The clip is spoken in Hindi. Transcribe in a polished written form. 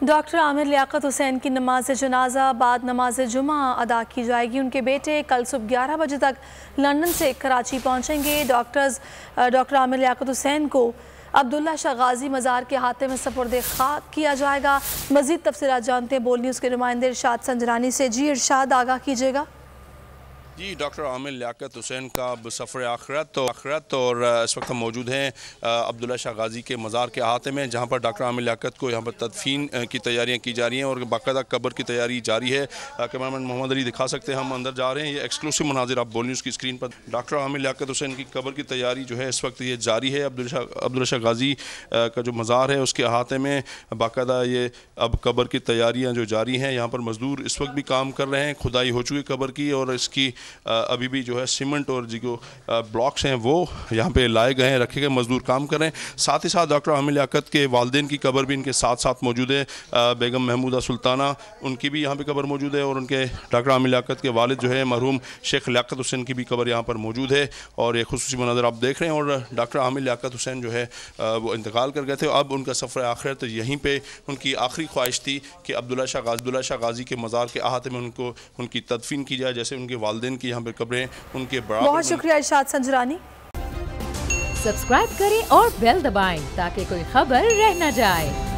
डॉक्टर आमिर लियाकत हुसैन की नमाज जनाजा बाद नमाज जुमा अदा की जाएगी। उनके बेटे कल सुबह 11 बजे तक लंदन से कराची पहुंचेंगे। डॉक्टर आमिर लियाकत हुसैन को अब्दुल्ला शाह गाजी मज़ार के हाथे में सपुर्दे खाक किया जाएगा। मज़ीद तफसीलात जानते हैं बोल न्यूज़ के नुमाइंदे इरशाद संजरानी से। जी इरशाद, आगाह कीजिएगा। जी, डॉक्टर आमिर लियाकत हुसैन का सफ़र आखिरत और इस वक्त हम मौजूद हैं अब्दुल्ला शाह गाजी के मज़ार के अहाते में, जहाँ पर डॉक्टर आमिर लियाकत को यहाँ पर तदफीन की तैयारियाँ की जा रही हैं और बाकायदा कब्र की तैयारी जारी है। कैमरामैन मोहम्मद अली दिखा सकते हैं, हम अंदर जा रहे हैं। ये एक्सक्लूसिव मनाजिर आप बोल न्यूज़ की स्क्रीन पर। डॉक्टर आमिर लियाकत हुसैन की कब्र की तैयारी जो है इस वक्त ये जारी है। अब्दुल्ला शाह गाजी का जो मज़ार है उसके अहाते में बाकायदा ये अब कब्र की तैयारियाँ जो जारी हैं। यहाँ पर मज़दूर इस वक्त भी काम कर रहे हैं, खुदाई हो चुकी कब्र की और इसकी अभी भी जो है सीमेंट और जो ब्लॉक्स हैं वो यहाँ पे लाए गए हैं, रखे गए, मजदूर काम कर रहे हैं। साथ ही साथ डॉक्टर आमिर लियाकत के वालिदैन की कब्र भी इनके साथ साथ मौजूद है। बेगम महमूदा सुल्ताना, उनकी भी यहाँ पे कब्र मौजूद है और उनके डॉक्टर आमिर लियाकत के वालिद जो है मरहूम शेख लियाकत हुसैन की भी कब्र यहाँ पर मौजूद है। और ये खुसूसी मनाज़र आप देख रहे हैं। और डॉक्टर आमिर लियाकत हुसैन जो है वो इंतकाल कर गए थे। अब उनका सफ़र आखिरत यहीं पर उनकी आखिरी ख्वाहिश थी कि अब्दुल्ला शाह गाजी के मज़ार के अहाते में उनकी तदफीन की जाए, जैसे उनके वालिदैन की यहाँ पर कब्रें उनके बराबर। बहुत शुक्रिया इरशाद संजरानी। सब्सक्राइब करें और बेल दबाएं ताकि कोई खबर रह न जाए।